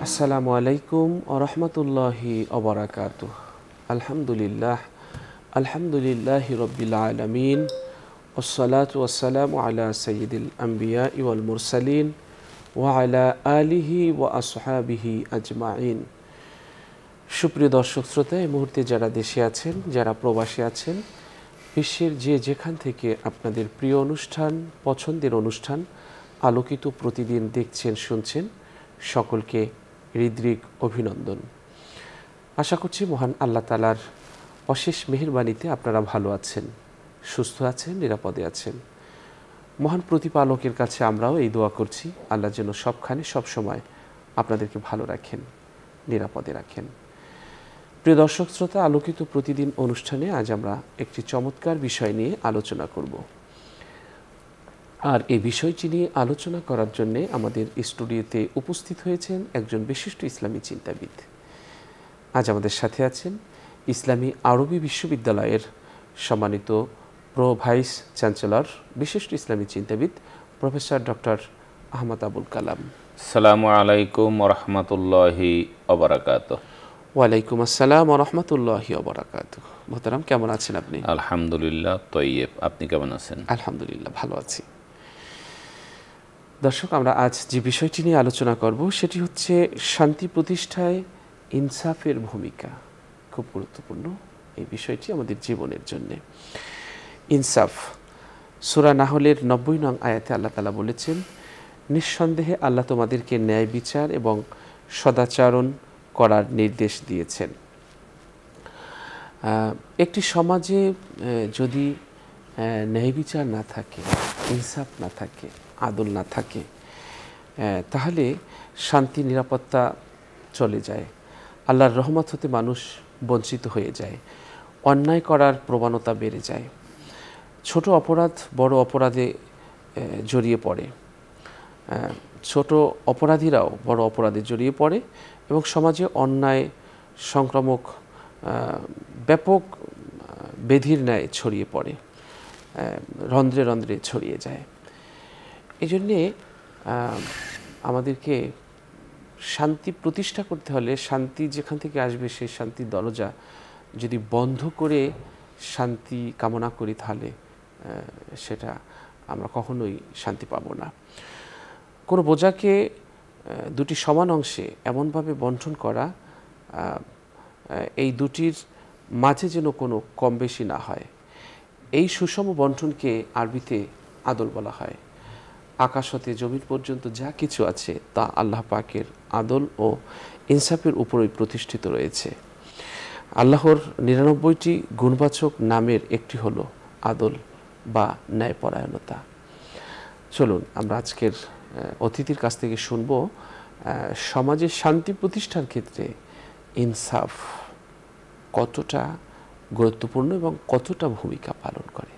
আসসালামু আলাইকুম ওয়া রাহমাতুল্লাহি ওয়া বারাকাতুহ। আলহামদুলিল্লাহি রাব্বিল আলামিন ওয়াসসালাতু ওয়াসসালামু আলা সাইয়্যিদিল আমবিয়া ওয়াল মুরসালিন ওয়া আলা আলিহি ওয়া আসহাবিহি আজমাইন। সুপ্রিয় দর্শক শ্রোতা, এই মুহূর্তে যারা দেশে আছেন, যারা প্রবাসে আছেন, বিশ্বের যে যেখান থেকে আপনাদের প্রিয় অনুষ্ঠান, পছন্দের অনুষ্ঠান আলোকিত প্রতিদিন দেখছেন, শুনছেন, সকলকে হৃদ্রিক অভিনন্দন। আশা করছি মহান আল্লাহ তাআলার অশেষ মেহেরবানিতে আপনারা ভালো আছেন, সুস্থ আছেন, নিরাপদে আছেন। মহান প্রতিপালকের কাছে আমরাও এই দোয়া করছি, আল্লাহ যেন সবখানে সবসময় আপনাদেরকে ভালো রাখেন, নিরাপদে রাখেন। প্রিয় দর্শক শ্রোতা, আলোকিত প্রতিদিন অনুষ্ঠানে আজ আমরা একটি চমৎকার বিষয় নিয়ে আলোচনা করব। আর এই বিষয়টি নিয়ে আলোচনা করার জন্যে আমাদের স্টুডিওতে উপস্থিত হয়েছেন একজন বিশিষ্ট ইসলামী চিন্তাবিদ। আজ আমাদের সাথে আছেন ইসলামী আরবি বিশ্ববিদ্যালয়ের সম্মানিত প্রো ভাইস চ্যান্সেলর, বিশিষ্ট ইসলামী চিন্তাবিদ প্রফেসর ডক্টর আহমদ আবুল কালাম। আসসালামু আলাইকুম ওয়া রাহমাতুল্লাহি ওয়া বারাকাতুহু। ওয়ালাইকুম আসসালাম ওয়া রাহমাতুল্লাহি ওয়া বারাকাতুহু। মোহতারাম, কেমন আছেন আপনি? আলহামদুলিল্লাহ তৈয়ব, আপনি কেমন আছেন? আলহামদুলিল্লাহ ভালো আছি। দর্শক, আমরা আজ যে বিষয়টি নিয়ে আলোচনা করব সেটি হচ্ছে শান্তি প্রতিষ্ঠায় ইনসাফের ভূমিকা। খুব গুরুত্বপূর্ণ এই বিষয়টি আমাদের জীবনের জন্য। ইনসাফ, সূরা নাহলের 90 নং আয়াতে আল্লাহ তাআলা বলেছেন, নিঃসন্দেহে আল্লাহ তোমাদেরকে ন্যায় বিচার এবং সদাচরণ করার নির্দেশ দিয়েছেন। একটি সমাজে যদি ন্যায় বিচার না থাকে, ইনসাফ না থাকে, আদল না থাকে, তাহলে শান্তি নিরাপত্তা চলে যায়, আল্লাহর রহমত হতে মানুষ বঞ্চিত হয়ে যায়, অন্যায় করার প্রবণতা বেড়ে যায়, ছোট অপরাধ বড় অপরাধে জড়িয়ে পড়ে, ছোট অপরাধীরাও বড় অপরাধে জড়িয়ে পড়ে এবং সমাজে অন্যায় সংক্রামক ব্যাপক ব্যাধির ন্যায় ছড়িয়ে পড়ে, রন্ধ্রে রন্ধ্রে ছড়িয়ে যায়। এই জন্যে আমাদেরকে শান্তি প্রতিষ্ঠা করতে হলে, শান্তি যেখান থেকে আসবে সেই শান্তির দরজা যদি বন্ধ করে শান্তি কামনা করি, তাহলে সেটা আমরা কখনোই শান্তি পাবো না। কোনো বোঝাকে দুটি সমান অংশে এমনভাবে বণ্টন করা, এই দুটির মাঝে যেন কোনো কম বেশি না হয়, এই সুষম বণ্টনকে আরবিতে আদল বলা হয়। আকাশ হতে জমিন পর্যন্ত যা কিছু আছে তা আল্লাহ পাকের আদল ও ইনসাফের উপরই প্রতিষ্ঠিত রয়েছে। আল্লাহর 99টি গুণবাচক নামের একটি হলো আদল বা ন্যায়পরায়ণতা। চলুন আমরা আজকের অতিথির কাছ থেকে শুনব সমাজে শান্তি প্রতিষ্ঠার ক্ষেত্রে ইনসাফ কতটা গুরুত্বপূর্ণ এবং কতটা ভূমিকা পালন করে।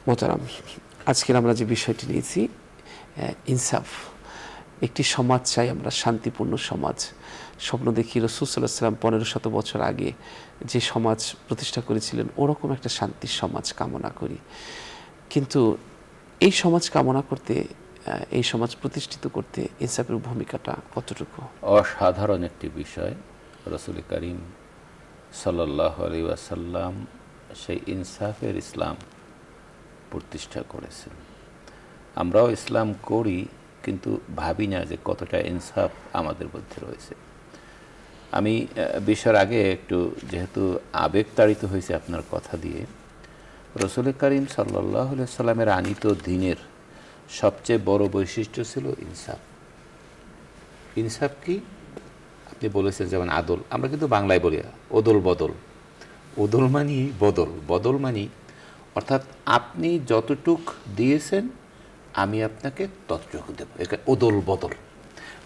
মোহতারাম, আজকের আমরা যে বিষয়টি নিয়েছি ইনসাফ। একটি সমাজ চাই আমরা, শান্তিপূর্ণ সমাজ। স্বপ্ন দেখি রাসূল সাল্লাল্লাহু আলাইহি ওয়াসাল্লাম 1500 বছর আগে যে সমাজ প্রতিষ্ঠা করেছিলেন, ওরকম একটা শান্তির সমাজ কামনা করি। কিন্তু এই সমাজ কামনা করতে, এই সমাজ প্রতিষ্ঠিত করতে ইনসাফের ভূমিকাটা কতটুকু? অসাধারণ একটি বিষয়। রাসূল করিম সাল্লাল্লাহু আলাইহি ওয়াসাল্লাম সেই ইনসাফের ইসলাম প্রতিষ্ঠা করেছেন। আমরাও ইসলাম করি, কিন্তু ভাবি না যে কতটা ইনসাফ আমাদের মধ্যে রয়েছে। আমি বিষয়ের আগে একটু, যেহেতু আবেগ তাড়িত হয়েছে আপনার কথা দিয়ে, রাসূল করিম সাল্লাল্লাহু আলাইহি ওয়াসাল্লামের আনিত দ্বীনের সবচেয়ে বড় বৈশিষ্ট্য ছিল ইনসাফ। ইনসাফ কি আপনি বলেছেন, যেমন আদল, আমরা কিন্তু বাংলায় বলি ওদল বদল। ওদল মানি বদল, বদল মানি অর্থাৎ আপনি যতটুক দিয়েছেন আমি আপনাকে ততটুকু দেব, এটা ওদল বদল।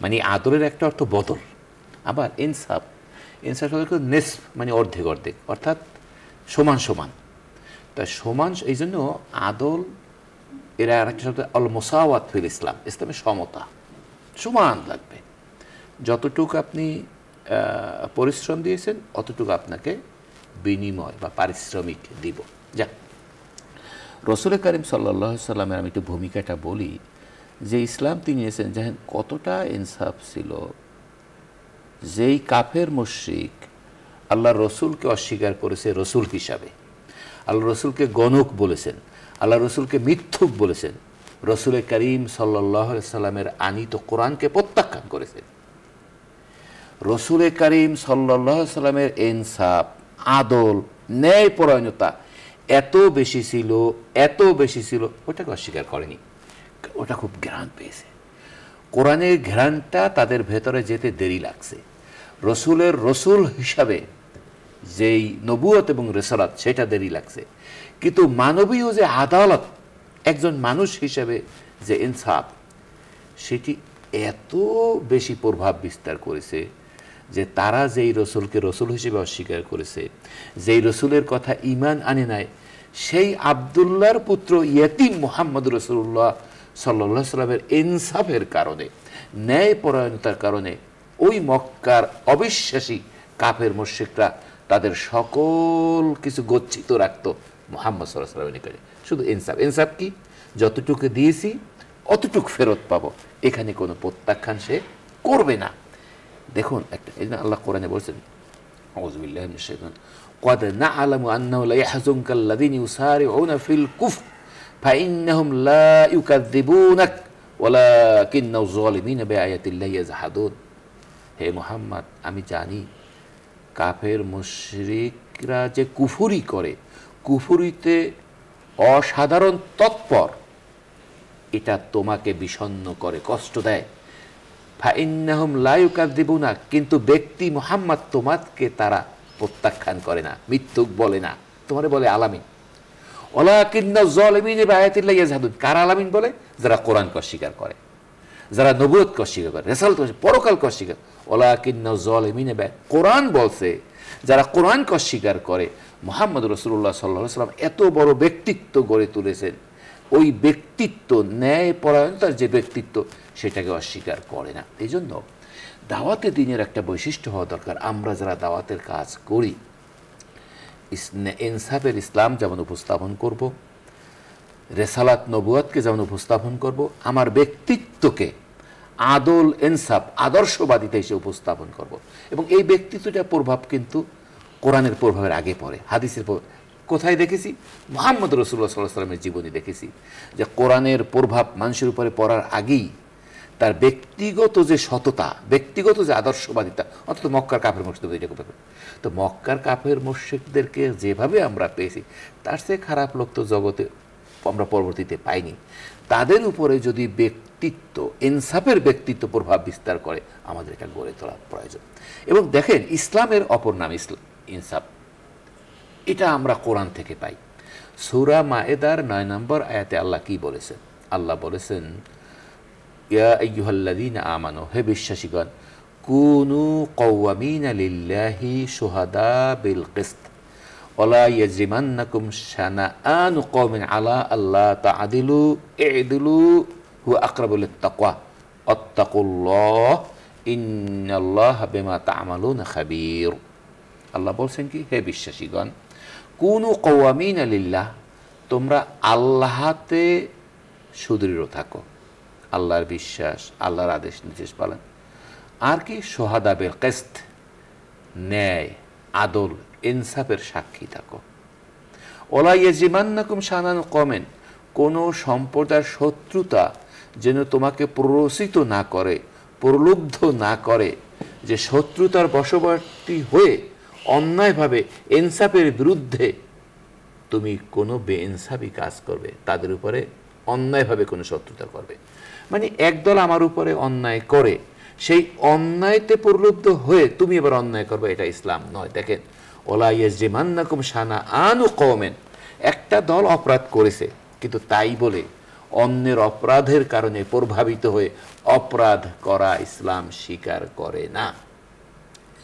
মানে আদলের একটা অর্থ বদল। আবার ইনসাফ, ইনসাফ নেস মানে অর্ধেক অর্ধেক, অর্থাৎ সমান সমান। তা সমান, এই জন্য আদল এরা আরেকটা শব্দ আল মুসাওয়াত ফিল ইসলাম, ইসলামের সমতা, সমান লাগবে। যতটুকু আপনি পরিশ্রম দিয়েছেন অতটুকু আপনাকে বিনিময় বা পারিশ্রমিক দিব। যাক, রাসূল করিম সাল্লাল্লাহু আলাইহি ওয়াসাল্লামের আমি একটু ভূমিকাটা বলি যে ইসলাম তিনি নিয়েছেন, দেখেন কতটা ইনসাফ ছিল যেই কাফের মুশরিক আল্লাহর রসুলকে অস্বীকার করেছে রসুল হিসাবে, আল্লাহ রসুলকে গণক বলেছেন, আল্লাহ রসুলকে মিথ্যুক বলেছেন, রসুল করিম সাল্লাল্লাহু আলাইহি সাল্লামের আনিত কোরআনকে প্রত্যাখ্যান করেছেন, রসুল করিম সাল্লাল্লাহু আলাইহি সাল্লামের ইনসাফ, আদল, ন্যায়পরায়ণতা এত বেশি ছিল ওটাকে অস্বীকার করেনি। ওটা খুব ঘ্রাণ পেয়েছে, কোরআনের ঘ্রাণটা তাদের ভেতরে যেতে দেরি লাগছে। রসুলের রসুল হিসাবে যেই নবুয়ত এবং রিসালাত সেটা দেরি লাগছে, কিন্তু মানবীয় যে আদালত, একজন মানুষ হিসেবে যে ইনসাফ, সেটি এত বেশি প্রভাব বিস্তার করেছে যে তারা যেই রসুলকে রসুল হিসেবে অস্বীকার করেছে, যেই রসুলের কথা ঈমান আনে নাই, সেই আব্দুল্লাহর পুত্র ইয়েতিম মুহাম্মদ রাসূলুল্লাহ সাল্লাল্লাহু আলাইহি সাল্লামের ইনসাফের কারণে, ন্যায়পরায়ণতার কারণে ওই মক্কার অবিশ্বাসী কাফের মুশরিকরা তাদের সকল কিছু গচ্ছিত রাখত মুহাম্মদ সাল্লাল্লাহু আলাইহি সাল্লামের নিকটে। শুধু ইনসাফ, ইনসাফ কি? যতটুকু দিয়েছি অতটুকু ফেরত পাবো, এখানে কোনো প্রত্যাখ্যান সে করবে না। দেখুন একটা, এই জন্য আল্লাহ কোরআনে বলছেন, আউযু বিল্লাহি মিনাশ শাইতানির ক্বাদ না'লামু আন্নাহু লা ইয়াহযুনকাল লাযিনা ইউসারিউনা ফিল কুফর ফাইন্নাহুম লা ইউকাযযিবুনাক ওয়ালাকিন্নাজ যালিমিনা বিআয়াতিল্লাহি ইয়াজহাদুন। হে মুহাম্মদ, আমি জানি কাফের মুশরিকরা যে কুফরি করে, কুফরিতে অসাধারণ তৎপর, এটা তোমাকে বিষণ্ণ করে, কষ্ট দেয়। ফাইন্নাহুম লা ইউকাযযিবুনা, কিন্তু ব্যক্তি মুহাম্মদ তোমাকে তারা প্রত্যাখ্যান করে না, মিথ্যুক বলে না, তোমারে বলে আলামিন। ওয়ালাকিন্নাজ যালিমিনা বিআয়াতিল্লাহি ইয়াজহাদুন, কারা আলামিন বলে? যারা কোরআনকে অস্বীকার করে, যারা নবুয়তকে অস্বীকার করে, রিসালাত, পরকালকে অস্বীকার। ওয়ালাকিন্নাজ যালিমিনা, কোরআন বলছে যারা কোরআনকে অস্বীকার করে, মুহাম্মদ রাসূলুল্লাহ সাল্লাল্লাহু আলাইহি ওয়াসাল্লাম এত বড় ব্যক্তিত্ব গড়ে তুলেছেন, ওই ব্যক্তিত্ব, ন্যায়পরায়ণতার যে ব্যক্তিত্ব, সেটাকে অস্বীকার করে না। এই জন্য দাওয়াতে দ্বীনের একটা বৈশিষ্ট্য হওয়া দরকার। আমরা যারা দাওয়াতের কাজ করি, ইনসাফের ইসলাম যেমন উপস্থাপন করব, রেসালাত নবুয়তকে যেমন উপস্থাপন করব, আমার ব্যক্তিত্বকে আদল, ইনসাফ, আদর্শবাদিতা হিসেবে উপস্থাপন করব। এবং এই ব্যক্তিত্বটার প্রভাব কিন্তু কোরআনের প্রভাবের আগে পড়ে, হাদিসের প্রভাব। কোথায় দেখেছি? মুহাম্মদ রাসূলুল্লাহ সাল্লাল্লাহু আলাইহি ওয়াসাল্লামের জীবনে দেখেছি যে কোরআনের প্রভাব মানুষের উপরে পড়ার আগেই তার ব্যক্তিগত যে সততা, ব্যক্তিগত যে আদর্শবাদিতা, অন্তত মক্কার কাফের মুশরিকদের এটা করবে। তো মক্কার কাফের মুশরিকদেরকে যেভাবে আমরা পেয়েছি, তার চেয়ে খারাপ লোক তো জগতে আমরা পরবর্তীতে পাইনি। তাদের উপরে যদি ব্যক্তিত্ব, ইনসাফের ব্যক্তিত্ব প্রভাব বিস্তার করে, আমাদের এটা গড়ে তোলা প্রয়োজন। এবং দেখেন, ইসলামের অপর নাম ইনসাফ, এটা আমরা কোরআন থেকে পাই। সূরা মায়েদার 9 নম্বর আয়াতে আল্লাহ কি বলেছেন? আল্লাহ বলেছেন, ইয়া আইয়ুহাল্লাযীনা আমানু, হে বিশ্বাসীগণ, কুনু কওয়ামিনা লিল্লাহি শুহাদা বিল কিসত ওয়ালা ইয়াজরিমান্নাকুম শানাআনু কওমিন আলা আল্লা তা'দিলু ই'দিলু হুয়া আকরাবু লিত-তাকওয়া আত্তাকুল্লাহ ইন্নাল্লাহা বিমা তা'মালুনা খাবীর। আল্লাহ বলছেন কি, হে বিশ্বাসীগণ, কুনু কওয়ামিনা লিল্লাহ, তোমরা আল্লাহতে সুদৃঢ় থাকো, আল্লাহর বিশ্বাস, আল্লাহর আদেশ নির্দেশ পালন। আর কি? শুহাদা বিল কিসত, ন্যায়, আদল, ইনসাফের সাক্ষী থাকো। ওয়ালা ইয়াজরিমান্নাকুম শানাআনু কওমিন, কোনো সম্প্রদায়ের শত্রুতা যেন তোমাকে প্ররোচিত না করে, প্রলুব্ধ না করে, যে শত্রুতার বশবর্তী হয়ে অন্যায়ভাবে ইনসাফের বিরুদ্ধে তুমি কোনো বেইনসাফি কাজ করবে, তাদের উপরে অন্যায়ভাবে কোনো শত্রুতা করবে। মানে একদল আমার উপরে অন্যায় করে, সেই অন্যায়তে প্রলুব্ধ হয়ে তুমি এবার অন্যায় করবে, এটা ইসলাম নয়। দেখেন, ওয়ালা ইয়াজরিমান্নাকুম শানাআনু কওমিন, একটা দল অপরাধ করেছে, কিন্তু তাই বলে অন্যের অপরাধের কারণে প্রভাবিত হয়ে অপরাধ করা ইসলাম স্বীকার করে না।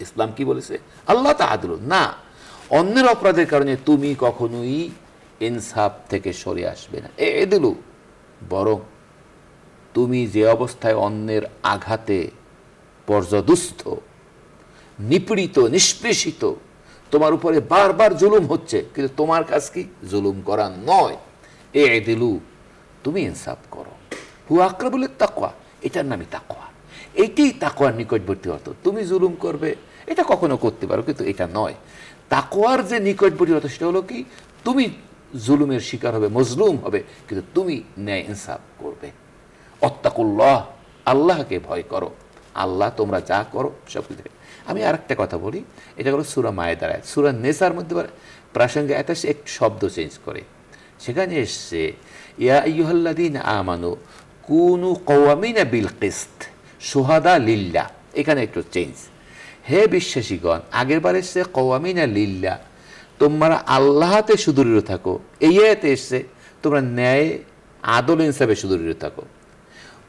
ইসলাম কি বলেছে? আল্লাহ তা'দিলু, না, অন্যের অপরাধের কারণে তুমি কখনোই ইনসাফ থেকে সরে আসবে না। ই'দিলু, বরং তুমি যে অবস্থায় অন্যের আঘাতে পর্যদুস্থ, নিপীড়িত, নিষ্পেষিত, তোমার উপরে বারবার জুলুম হচ্ছে, কিন্তু তোমার কাজ কি? জুলুম করা নয়। ই'দিলু, তুমি ইনসাফ করো। হুয়া আকরাবু লিত-তাকওয়া, এটার নামই তাকওয়া। এইটাই তাকওয়ার নিকটবর্তী অর্থ। তুমি জুলুম করবে এটা কখনো করতে পারো, কিন্তু এটা নয়। তাকওয়ার যে নিকটবর্তী অর্থ সেটা হলো কি, তুমি জুলুমের শিকার হবে, মজলুম হবে, কিন্তু তুমি ন্যায় ইনসাফ করবে। অত্তাকুল্লাহ, আল্লাহকে ভয় করো, আল্লাহ তোমরা যা করো সব কিছু। আমি আরেকটা কথা বলি, এটা হলো সূরা মায়েদার আয়াত। সূরা নেসার মধ্যে প্রাসঙ্গে আয়াতে একটু শব্দ চেঞ্জ করে, সেখানে এসছে ইয়া আইয়ুহাল্লাযীনা আমানু কুনু কওয়ামিনা বিল কিসত শুহাদা লিল্লাহ, এখানে একটু চেঞ্জ। হে বিশ্বাসীগণ, আগের বার এসছে কওয়ামিনা লিল্লাহ, তোমরা আল্লাহতে সুদৃঢ় থাকো। এই আয়াতে এসছে তোমরা ন্যায় আদল ইনসাফে সুদৃঢ় থাকো।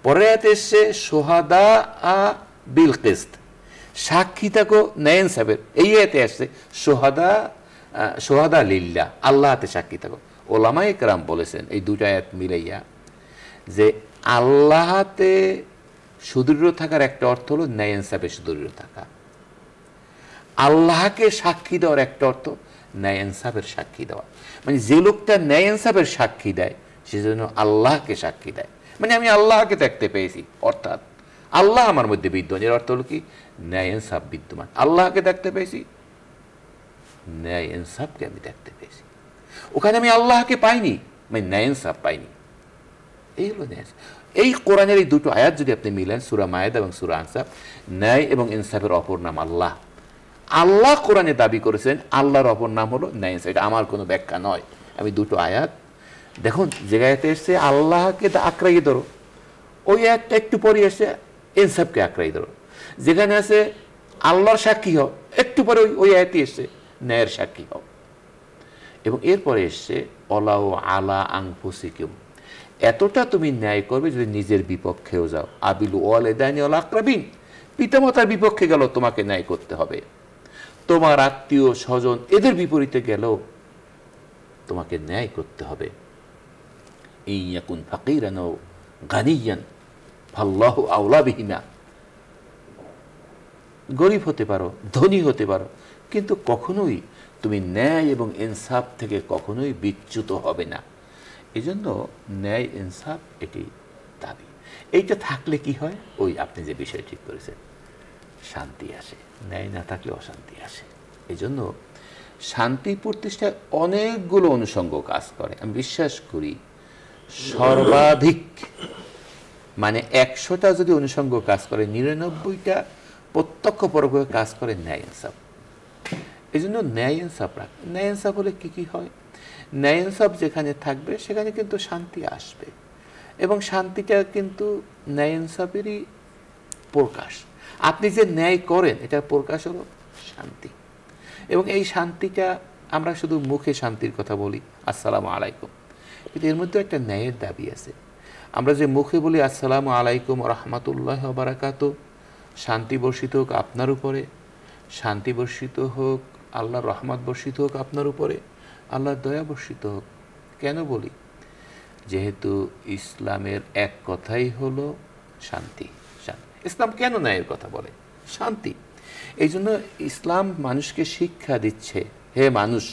পরের আয়াতে এসছে শুহাদা বিল কিসত, সাক্ষী থাকো ন্যায় ইনসাফের। এই আয়াতে আসছে শুহাদা লিল্লাহ, আল্লাহতে সাক্ষী থাকো। ওলামায়ে কেরাম বলেছেন এই দুটো আয়াত মিলাইয়া যে আল্লাহতে সুদৃঢ় থাকার একটা অর্থ হলো ন্যায় ইনসাফে সুদৃঢ় থাকা, আল্লাহকে সাক্ষী দেওয়ার একটা অর্থ ন্যায় ইনসাফের সাক্ষী দেওয়া। মানে যে লোকটা ন্যায় ইনসাফের সাক্ষী দেয় সেজন্য আল্লাহকে সাক্ষী দেয়, মানে আমি আল্লাহকে দেখতে পেয়েছি, অর্থাৎ আল্লাহ আমার মধ্যে বিদ্যমান। এর অর্থ হলো কি, ন্যায় ইনসাফ বিদ্যমান। আল্লাহকে দেখতে পেয়েছি, ন্যায় ইনসাফকে আমি দেখতে পেয়েছি। ওখানে আমি আল্লাহকে পাইনি, মানে ন্যায় ইনসাফ পাইনি। এই হলো ন্যায়। এই কোরআনের এই দুটো আয়াত যদি আপনি মিলেন, সূরা মায়েদা এবং সূরা আনসাব, ন্যায় এবং ইনসাফের অপর নাম আল্লাহ। আল্লাহ কোরআনে দাবি করেছেন আল্লাহর অপর নাম হলো ন্যায় ইনসাফ। এটা আমার কোনো ব্যাখ্যা নয়। আমি দুটো আয়াত দেখুন, যে আয়াতে এসছে আল্লাহকে আঁকড়াইয়ে ধরো, ওই আয়াতটা একটু পরে এসে ইনসাফকে আঁকড়াই ধরো। যেখানে আছে আল্লাহর সাক্ষী হও, একটু পরে ওই আয়াতই এসছে ন্যায়ের সাক্ষী হও। এবং এরপরে এসছে অলাউ আলা আনফুসিকুম, এতটা তুমি ন্যায় করবে যদি নিজের বিপক্ষেও যাও। আবিলু ওয়ালিদাইনি ওয়াল আকরাবিন, পিতামাতার বিপক্ষে গেল তোমাকে ন্যায় করতে হবে। তোমার আত্মীয় স্বজন এদের বিপরীতে গেলেও তোমাকে ন্যায় করতে হবে। ইয়াকুন ফাকিরান ও গানিয়ান ফাল্লাহু আওলা বিহিমা, গরিব হতে পারো, ধনী হতে পারো, কিন্তু কখনোই তুমি ন্যায় এবং ইনসাফ থেকে কখনোই বিচ্যুত হবে না। এই জন্য ন্যায় ইনসাফ এটি দাবি। এইটা থাকলে কি হয়, ওই আপনি যে বিষয় ঠিক করেছেন, শান্তি আসে। ন্যায় না থাকলে অশান্তি আসে। এই জন্য শান্তি প্রতিষ্ঠায় অনেকগুলো অনুষঙ্গ কাজ করে। আমি বিশ্বাস করি সর্বাধিক, মানে 100টা যদি অনুষঙ্গ কাজ করে, 99টা প্রত্যক্ষ পরোক্ষ কাজ করে ন্যায় ইনসাফ। এই জন্য ন্যায় ইনসাফ রাখ। ন্যায় ইনসাফ হলে কি কি হয়, ন্যায় ইনসাফ যেখানে থাকবে সেখানে কিন্তু শান্তি আসবে, এবং শান্তিটা কিন্তু ন্যায় ইনসাফেরই প্রকাশ। আপনি যে ন্যায় করেন এটার প্রকাশ হলো শান্তি। এবং এই শান্তিটা আমরা শুধু মুখে শান্তির কথা বলি, আসসালামু আলাইকুম, কিন্তু এর মধ্যে একটা ন্যায়ের দাবি আছে। আমরা যে মুখে বলি আসসালামু আলাইকুম রাহমাতুল্লাহি ওয়া বারাকাতুহু, শান্তি বর্ষিত হোক আপনার উপরে, শান্তি বর্ষিত হোক, আল্লাহর রহমত বর্ষিত হোক আপনার উপরে, আল্লাহর দয়া বর্ষিত হোক। কেন বলি, যেহেতু ইসলামের এক কথাই হলো শান্তি। ইসলাম কেন ন্যায়ের কথা বলে? শান্তি। এই জন্য ইসলাম মানুষকে শিক্ষা দিচ্ছে, হে মানুষ,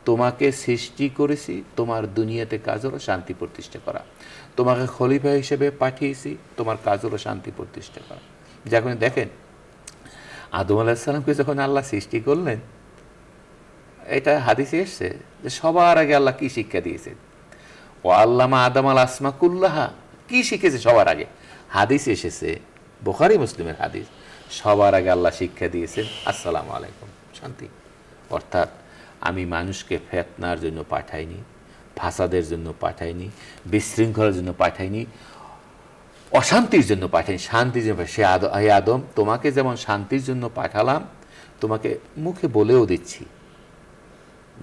তোমাকে সৃষ্টি করেছি, তোমার দুনিয়াতে কাজ হলো শান্তি প্রতিষ্ঠা করা। তোমাকে খলিফা হিসেবে পাঠিয়েছি, তোমার কাজ হলো শান্তি প্রতিষ্ঠা করা। যখন দেখেন আদম আলাইহিস সালামকে যখন আল্লাহ সৃষ্টি করলেন, এটা হাদিসে এসছে যে সবার আগে আল্লাহ কি শিক্ষা দিয়েছেন, ও আল্লামা আদম আল আসমা কুল্লাহা, কি শিখেছে সবার আগে? হাদিস এসেছে, বুখারী মুসলিমের হাদিস, সবার আগে আল্লাহ শিক্ষা দিয়েছেন আসসালামু আলাইকুম, শান্তি। অর্থাৎ আমি মানুষকে ফিতনার জন্য পাঠাইনি, ফাসাদের জন্য পাঠাইনি, বিশৃঙ্খলার জন্য পাঠাইনি, অশান্তির জন্য পাঠাইনি, শান্তির জন্য। সে হে আদম, তোমাকে যেমন শান্তির জন্য পাঠালাম, তোমাকে মুখে বলেও দিচ্ছি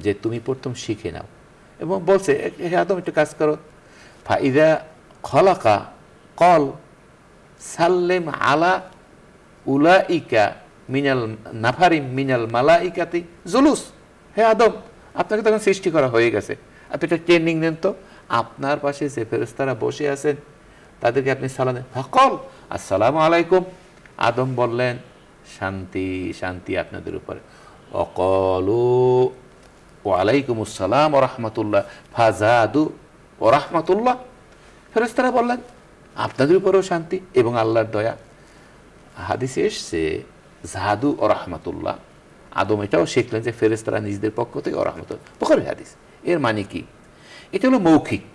যে তুমি প্রথম শিখে নাও। এবং বলছে হে আদম একটু কাজ করো, ফাইদা খলাকা কল সাল্লেম আলা উলাইকা মিনাল নাফারিম মিনাল মালাইকাতি জুলুস। হে আদম, আপনাকে তখন সৃষ্টি করা হয়ে গেছে, আপনি একটা ট্রেনিং নেন তো, আপনার পাশে যে ফেরেশতারা বসে আছেন তাদেরকে আপনি সালাম দেন। ফাকল আসসালামু আলাইকুম, আদম বললেন শান্তি শান্তি আপনাদের উপরে। অকলু ওয়ালাইকুম আসসালাম ওয়া রাহমাতুল্লাহ ফাজাদু ওয়া রাহমাতুল্লাহ, ফেরেশতারা বললেন আপনাদের উপরেও শান্তি এবং আল্লাহর দয়া। হাদিসে এসছে জাহাদু ও রহমাতুল্লাহ, আদম এটাও শিখলেন যে ফেরেশতারা নিজেদের পক্ষ থেকে ও রহমাতুল্লাহ, বুখারী হাদিস। এর মানে কি? এটা হলো মৌখিক,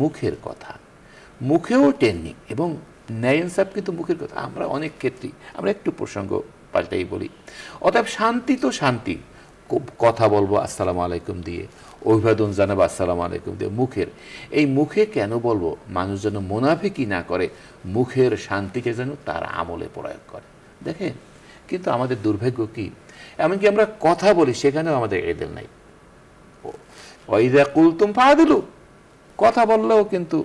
মুখের কথা, মুখেও টেকনিক এবং ন্যায় ইনসাফ কিন্তু মুখের কথা। আমরা অনেক ক্ষেত্রেই আমরা একটু প্রসঙ্গ পাল্টাই বলি। অতএব শান্তি তো শান্তি, কথা বলবো আসসালামু আলাইকুম দিয়ে, অভিবাদন জানাবো আসসালামু আলাইকুম দিয়ে, মুখের। এই মুখে কেন বলবো? মানুষ যেন মুনাফিকি না করে, মুখের শান্তিকে যেন তার আমলে প্রয়োগ করে। দেখেন, কিন্তু আমাদের দুর্ভাগ্য কি, এমনকি আমরা কথা বলি সেখানেও আমাদের এদেল নাই। ওয়াইদা কুলতুম ফাআদিলু, কথা বললেও কিন্তু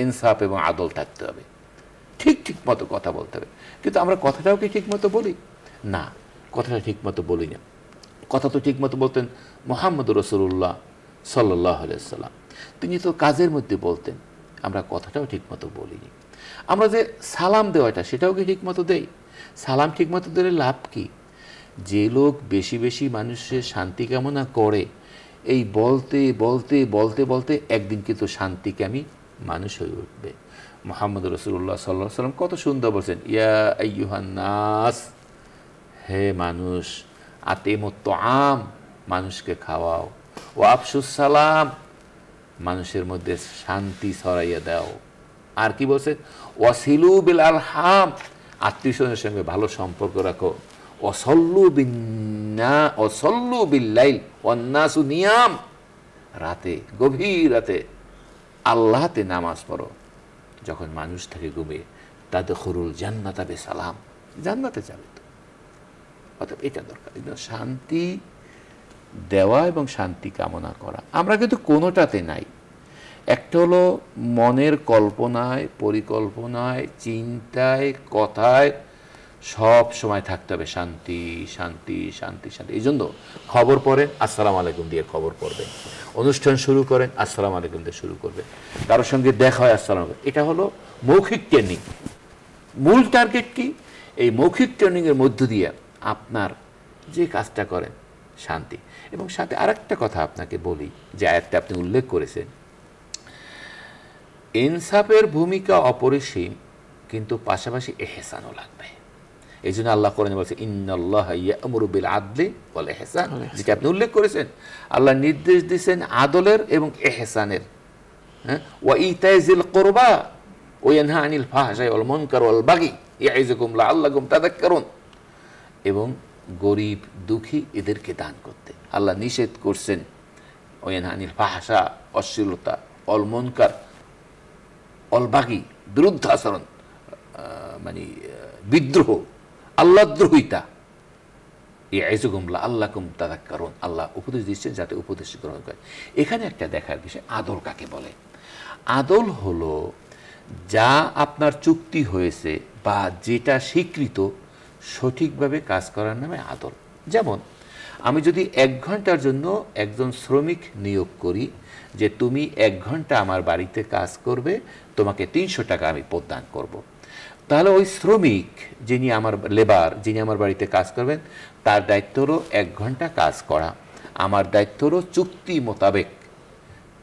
ইনসাফ এবং আদল থাকতে হবে, ঠিক ঠিক মতো কথা বলতে হবে। কিন্তু আমরা কথাটাও কি ঠিক মতো বলি? না, কথাটা ঠিক মতো বলি না। কথা তো ঠিক মতো বলতেন মুহাম্মদ রাসূলুল্লাহ সাল্লাল্লাহু আলাইহি ওয়াসাল্লাম, তিনি তো কাজের মধ্যে বলতেন। আমরা কথাটাও ঠিক মতো বলিনি। আমরা যে সালাম দেওয়াটা সেটাও কি ঠিক মতো দেই? সালাম ঠিক মতো দিলে লাভ কি? যে লোক বেশি বেশি মানুষের শান্তি কামনা করে, এই বলতে বলতে বলতে বলতে একদিন কিন্তু শান্তিকামী মানুষ হয়ে উঠবে। মুহাম্মদ রাসূলুল্লাহ সাল্লাল্লাহু আলাইহি ওয়াসাল্লাম কত সুন্দর বলছেন, ইয়া আইয়ুহান নাস, হে মানুষ, আতিমুত তাআম, মানুষকে খাওয়াও, ও আফশুস সালাম, মানুষের মধ্যে শান্তি ছড়াইয়া দাও। আর কি বলছে? ওয়াসিলু বিল আরহাম, আত্মীয়স্বজনের সঙ্গে ভালো সম্পর্ক রাখো। ওয়াসল্লু বিল লাইল ওয়ান নাসু নিয়াম, রাতে, গভীর রাতে আল্লাহতে নামাজ পড়ো যখন মানুষ থাকে ঘুমিয়ে। তাদখুলুল জান্নাতা বিসালাম, জান্নাতে যাবে তো। অতএব এটা দরকার, শান্তি দেওয়া এবং শান্তি কামনা করা। আমরা কিন্তু কোনোটাতে নাই। একটা হলো মনের কল্পনায়, পরিকল্পনায়, চিন্তায়, কথায় সব সময় থাকতে হবে শান্তি শান্তি শান্তি শান্তি। এই জন্য খবর পড়েন আসসালামু আলাইকুম দিয়ে খবর পড়বেন, অনুষ্ঠান শুরু করেন আসসালামু আলাইকুম দিয়ে শুরু করবেন, কারোর সঙ্গে দেখা হয় আসসালামু আলাইকুম। এটা হলো মৌখিক ট্রেনিং। মূল টার্গেট কি? এই মৌখিক ট্রেনিংয়ের মধ্য দিয়ে আপনার যে কাজটা করেন শান্তি। এবং সাথে আরেকটা কথা আপনাকে বলি, যে আয়াতটা আপনি উল্লেখ করেছেন, ইনসাফের ভূমিকা অপরিসীম, কিন্তু পাশাপাশি ইহসানও লাগবে। এই জন্য আল্লাহ কোরআনে বলছে ইন্নাল্লাহা ইয়া'মুরু বিল আদলি ওয়াল ইহসান, যেটা আপনি উল্লেখ করেছেন। আল্লাহ নির্দেশ দিয়েছেন আদলের এবং ইহসানের। ওয়া ইতাইজিল কুরবা ওয়া ইয়ানহা আনিল ফাহশাই ওয়াল মুনকার ওয়াল বাগি ইয়াইযুকুম লাআল্লাকুম তাযাক্কারুন, এবং গরিব দুঃখী এদেরকে দান করতে। আল্লাহ নিষেধ করছেন ওয়া ইয়ানহা আনিল ফাহশা, অশ্লীলতা, ওয়াল মুনকার ওয়াল বাগি, বিরুদ্ধ আচরণ, মানে বিদ্রোহ, আল্লাহদ্রোহিতা, ইয়াইযুকুম লাআল্লাকুম তাযাক্কারুন, আল্লাহ উপদেশ দিচ্ছেন যাতে উপদেশ গ্রহণ করে। এখানে একটা দেখার বিষয়, আদল কাকে বলে? আদল হলো যা আপনার চুক্তি হয়েছে বা যেটা স্বীকৃত সঠিকভাবে কাজ করার নামে আদল। যেমন আমি যদি 1 ঘন্টার জন্য একজন শ্রমিক নিয়োগ করি, যে তুমি 1 ঘন্টা আমার বাড়িতে কাজ করবে, তোমাকে 300 টাকা আমি প্রদান করব। তাহলে ওই শ্রমিক যিনি আমার লেবার, যিনি আমার বাড়িতে কাজ করবেন, তার দায়িত্ব হলো 1 ঘন্টা কাজ করা, আমার দায়িত্ব হলো চুক্তি মোতাবেক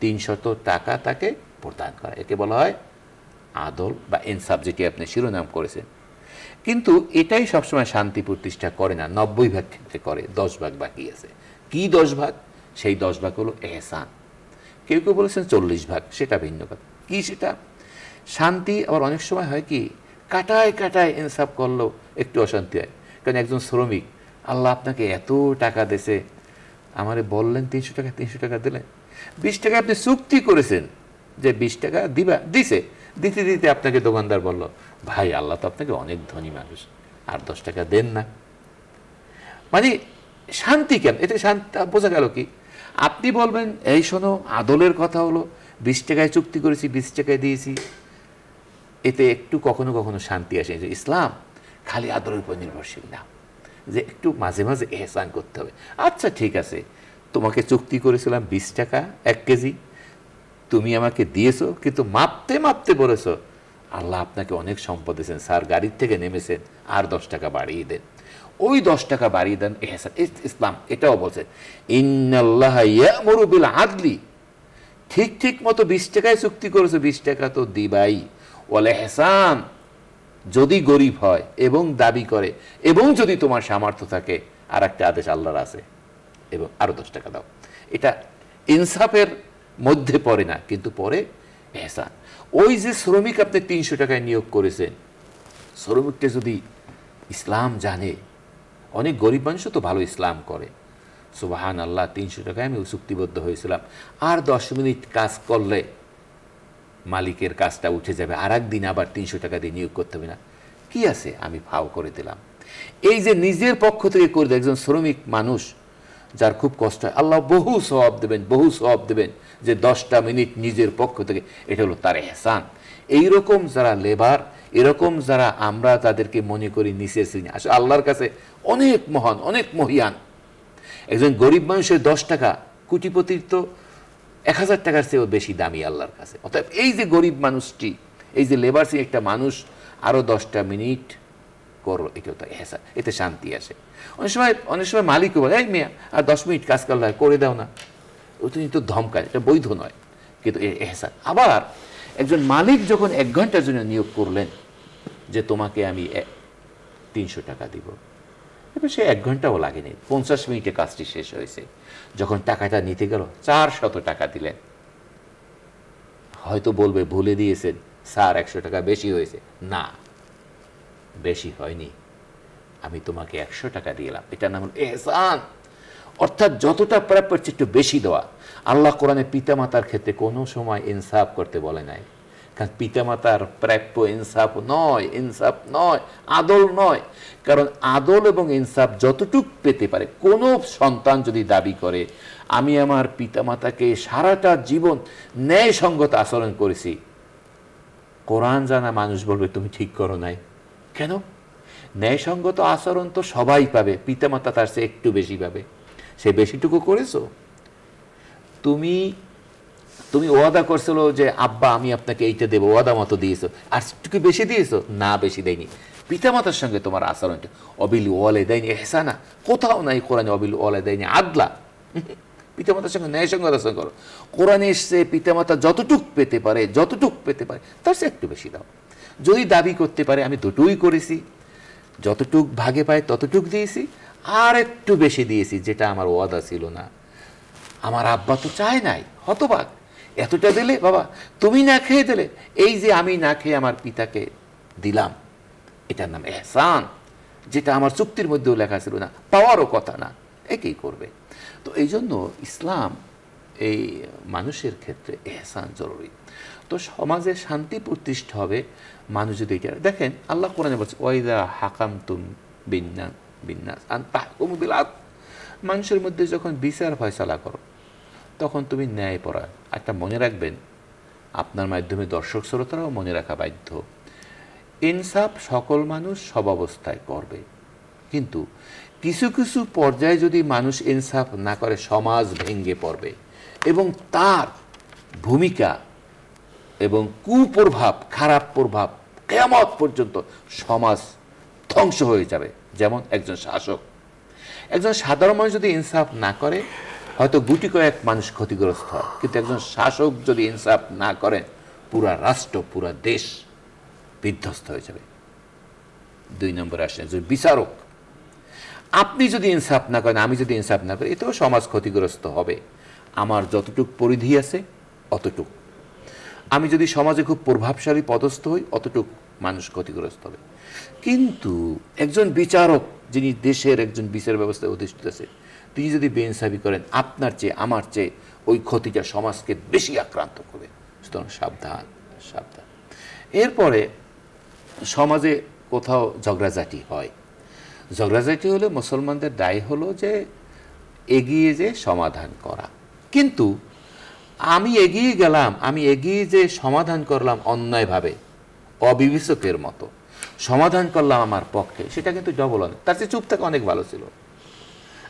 300 টাকা তাকে প্রদান করা। একে বলা হয় আদল বা ইনসাফ, যেটি আপনি শিরোনাম করেছেন। কিন্তু এটাই সবসময় শান্তি প্রতিষ্ঠা করে না, 90 ভাগ ক্ষেত্রে করে, 10 ভাগ বাকি আছে। কি 10 ভাগ? সেই 10 ভাগ হলো ইহসান। কেউ কেউ বলেছেন 40 ভাগ, সেটা ভিন্ন কথা। কি সেটা? শান্তি আবার অনেক সময় হয় কি, কাটায় কাটায় ইনসাফ করলেও একটু অশান্তি হয়। কারণ একজন শ্রমিক, আল্লাহ আপনাকে এত টাকা দিয়েছে, আমারে বললেন 300 টাকা, 300 টাকা দিলেন, 20 টাকা আপনি চুক্তি করেছেন যে 20 টাকা দিবা, দিছে, দিতে দিতে আপনাকে দোকানদার বলল, ভাই আল্লাহ তো আপনাকে অনেক ধনী মানুষ, আর 10 টাকা দেন না। মানে শান্তি কেন? এটা শান্তি বোঝা গেল কি? আপনি বলবেন এই শোনো, আদলের কথা হলো 20 টাকায় চুক্তি করেছি, 20 টাকায় দিয়েছি, এতে একটু কখনো কখনো শান্তি আসে। যে ইসলাম খালি আদলের উপর নির্ভরশীল না, যে একটু মাঝে মাঝে ইহসান করতে হবে। আচ্ছা ঠিক আছে, তোমাকে চুক্তি করেছিলাম 20 টাকা 1 কেজি, তুমি আমাকে দিয়েছো, কিন্তু মাপতে মাপতে বলেছো আল্লাহ আপনাকে অনেক সম্পদ দিয়েছেন, স্যার গাড়ির থেকে নেমেছেন, আর 10 টাকা বাড়িয়ে দেন। ওই 10 টাকা বাড়িয়ে দেন ইহসান। ইসলাম এটাও বলছে ইন্নাল্লাহা ইয়া'মুরু বিল আদলি, ঠিক ঠিক মতো 20 টাকায় চুক্তি করেছো, 20 টাকা তো দিবাই। ওয়াল ইহসান, যদি গরিব হয় এবং দাবি করে এবং যদি তোমার সামর্থ্য থাকে, আর একটা আদেশ আল্লাহর আছে, এবং আরো 10 টাকা দাও। এটা ইনসাফের মধ্যে পড়ে না, কিন্তু পরে ইহসান। ওই যে শ্রমিক আপনি 300 টাকায় নিয়োগ করেছেন, শ্রমিকটা যদি ইসলাম জানে, অনেক গরিব মানুষও তো ভালো ইসলাম করে, সুবহান আল্লাহ, 300 টাকায় আমি চুক্তিবদ্ধ হয়েছিলাম, আর 10 মিনিট কাজ করলে মালিকের কাজটা উঠে যাবে, আর একদিন আবার 300 টাকা দিয়ে নিয়োগ করতে হবে না, কি আছে, আমি ফাও করে দিলাম। এই যে নিজের পক্ষ থেকে করে দেয় একজন শ্রমিক মানুষ, যার খুব কষ্ট হয়, আল্লাহ বহু সওয়াব দেবেন, বহু সওয়াব দেবেন, যে 10টা মিনিট নিজের পক্ষ থেকে, এটা হলো তার ইহসান। এইরকম যারা লেবার, এরকম যারা আমরা তাদেরকে মনে করি নিচের শ্রেণী, আসলে আল্লাহর কাছে অনেক মহান, অনেক মহিয়ান। একজন গরিব মানুষের 10 টাকা কোটিপতির তো 1000 টাকার চেয়েও বেশি দামি আল্লাহর কাছে। অতএব এই যে গরিব মানুষটি, এই যে লেবার শ্রেণী একটা মানুষ আরো 10টা মিনিট করো, এটাও তো ইহসান, এতে শান্তি আসে। অনেক সময় মালিকও বলে, এই মেয়া আর 10 মিনিট কাজ করলে করে দাও না, ওটা কিন্তু ধমকায়, এটা বৈধ নয়, কিন্তু ইহসান। আবার একজন মালিক যখন 1 ঘন্টার জন্য নিয়োগ করলেন যে তোমাকে আমি 300 টাকা দিব, এবার সে 1 ঘন্টাও লাগেনি, 50 মিনিটে কাজটি শেষ হয়েছে। যখন টাকাটা নিতে গেল 400 টাকা দিলেন, হয়তো বলবে ভুলে দিয়েছেন স্যার, 100 টাকা বেশি হয়েছে। না, বেশি হয়নি, আমি তোমাকে 100 টাকা দিলাম, এটার নাম হল ইহসান। অর্থাৎ যতটা প্রাপ্য একটু বেশি দেওয়া। আল্লাহ কোরআনে পিতামাতার ক্ষেত্রে কোনো সময় ইনসাফ করতে বলে নাই, কারণ পিতামাতার প্রাপ্য ইনসাফ নয়, ইনসাফ নয়, আদল নয়। কারণ আদল এবং ইনসাফ যতটুক পেতে পারে, কোনো সন্তান যদি দাবি করে আমি আমার পিতামাতাকে সারাটা জীবন ন্যায়সঙ্গত আচরণ করেছি, কোরআন জানা মানুষ বলবে তুমি ঠিক করো নাই। কেন? ন্যায়সঙ্গত আচরণ তো সবাই পাবে, পিতামাতা তার চেয়ে একটু বেশি পাবে। সে বেশিটুকু করেছো? তুমি তুমি ওয়াদা করছিল যে আব্বা আমি আপনাকে এইটা দেবো, ওয়াদা মতো দিয়েছো, আর একটু বেশি দিয়েছো? না, বেশি দেয়নি। পিতামাতার সঙ্গে তোমার আচরণটা অবিল ওয়ালে দেয়নি এহসানা, কোথাও নাই কোরআনে অবিল ওয়ালে দেয়নি আদলা। পিতামাতার সঙ্গে ন্যায়সঙ্গত আচরণ করো। কোরআনে এসছে পিতামাতা যতটুক পেতে পারে, যতটুক পেতে পারে তার চেয়ে একটু বেশি দাও। যদি দাবি করতে পারে আমি দুটোই করেছি, যতটুক ভাগে পায় ততটুক দিয়েছি, আর একটু বেশি দিয়েছি যেটা আমার ওয়াদা ছিল না। আমার আব্বা তো চায় নাই, হতবাক, এতটা দিলে বাবা, তুমি না খেয়ে দিলে, এই যে আমি না খেয়ে আমার পিতাকে দিলাম, এটার নাম ইহসান, যেটা আমার চুক্তির মধ্যেও লেখা ছিল না, পাওয়ারও কথা না, একেই করবে। তো এই জন্য ইসলাম এই মানুষের ক্ষেত্রে ইহসান জরুরি। তো সমাজে শান্তি প্রতিষ্ঠা হবে মানুষ যদি এটা দেখেন। আল্লাহ কোরআনে বলছে ওয়াইদা হাকামতুম বিন্নাস আন তাহকুমু বিল আদল, মানুষের মধ্যে যখন বিচার ফয়সালা করো তখন তুমি ন্যায়পরায়ণ। একটা মনে রাখবেন, আপনার মাধ্যমে দর্শক শ্রোতারাও মনে রাখা বাধ্য, ইনসাফ সকল মানুষ সব অবস্থায় করবে, কিন্তু কিছু কিছু পর্যায়ে যদি মানুষ ইনসাফ না করে সমাজ ভেঙে পড়বে এবং তার ভূমিকা এবং কুপ্রভাব, খারাপ প্রভাব কিয়ামত পর্যন্ত সমাজ ধ্বংস হয়ে যাবে। যেমন একজন শাসক, একজন সাধারণ মানুষ যদি ইনসাফ না করে হয়তো গুটি কয়েক মানুষ ক্ষতিগ্রস্ত হয়, কিন্তু একজন শাসক যদি ইনসাফ না করেন পুরা রাষ্ট্র, পুরা দেশ বিধ্বস্ত হয়ে যাবে। 2 নম্বরে আসেন একজন বিচারক, আপনি যদি ইনসাফ না করেন, আমি যদি ইনসাফ না করি, এতেও সমাজ ক্ষতিগ্রস্ত হবে। আমার যতটুক পরিধি আছে অতটুক, আমি যদি সমাজে খুব প্রভাবশালী পদস্থ হই অতটুক মানুষ ক্ষতিগ্রস্ত হবে। কিন্তু একজন বিচারক যিনি দেশের একজন বিচার ব্যবস্থায় অধিষ্ঠিত আছে, তিনি যদি বেইনসাফি করেন, আপনার চেয়ে আমার চেয়ে ওই ক্ষতিটা সমাজকে বেশি আক্রান্ত করবে। সুতরাং সাবধান, সাবধান। এরপরে সমাজে কোথাও ঝগড়াঝাটি হয়, ঝগড়াঝাটি হলে মুসলমানদের দায় হলো যে এগিয়ে যে সমাধান করা। কিন্তু আমি এগিয়ে গেলাম, আমি এগিয়ে যে সমাধান করলাম অন্যায়ভাবে, অবিবেচকের মতো সমাধান করলাম আমার পক্ষে, সেটা কিন্তু ডবল অন্যায়। তার চেয়ে চুপ থাকা অনেক ভালো ছিল।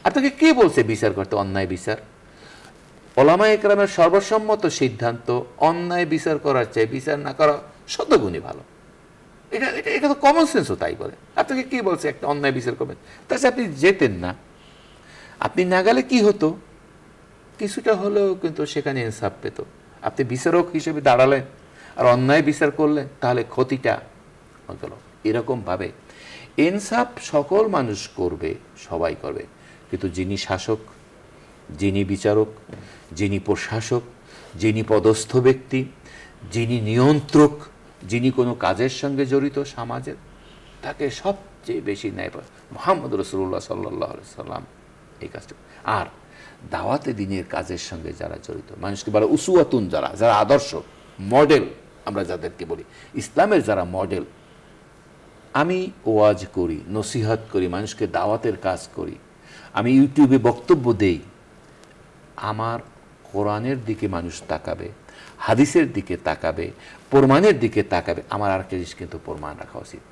আপনাকে কে বলছে বিচার করতে? অন্যায় বিচার। ওলামা ইকরামের সর্বসম্মত সিদ্ধান্ত, অন্যায় বিচার করার চেয়ে বিচার না করা শতগুণে ভালো। এটা এটা এটা তো কমন সেন্সও তাই বলে। আপনাকে কে বলছে একটা অন্যায় বিচার করবেন? তার চেয়ে আপনি যেতেন না। আপনি না গেলে কি হতো? কিছুটা হলেও কিন্তু সেখানে ইনসাফ পেত। আপনি বিচারক হিসেবে দাঁড়ালেন আর অন্যায় বিচার করলেন, তাহলে ক্ষতিটা হল। এরকমভাবে ইনসাফ সকল মানুষ করবে, সবাই করবে, কিন্তু যিনি শাসক, যিনি বিচারক, যিনি প্রশাসক, যিনি পদস্থ ব্যক্তি, যিনি নিয়ন্ত্রক, যিনি কোনো কাজের সঙ্গে জড়িত সমাজের, তাকে সবচেয়ে বেশি ন্যায় পায় মুহাম্মদ রাসূলুল্লাহ সাল্লাল্লাহু আলাইহি সাল্লাম এই কাজটা। আর দাওয়াতে দ্বীনের কাজের সঙ্গে যারা জড়িত, মানুষকে বলে উসওয়াতুন, যারা আদর্শ, মডেল, আমরা যাদেরকে বলি ইসলামের যারা মডেল। আমি ওয়াজ করি, নসিহত করি, মানুষকে দাওয়াতের কাজ করি, আমি ইউটিউবে বক্তব্য দেই, আমার কোরআনের দিকে মানুষ তাকাবে, হাদিসের দিকে তাকাবে, প্রমাণের দিকে তাকাবে। আমার আরেকটা জিনিস কিন্তু প্রমাণ রাখা উচিত,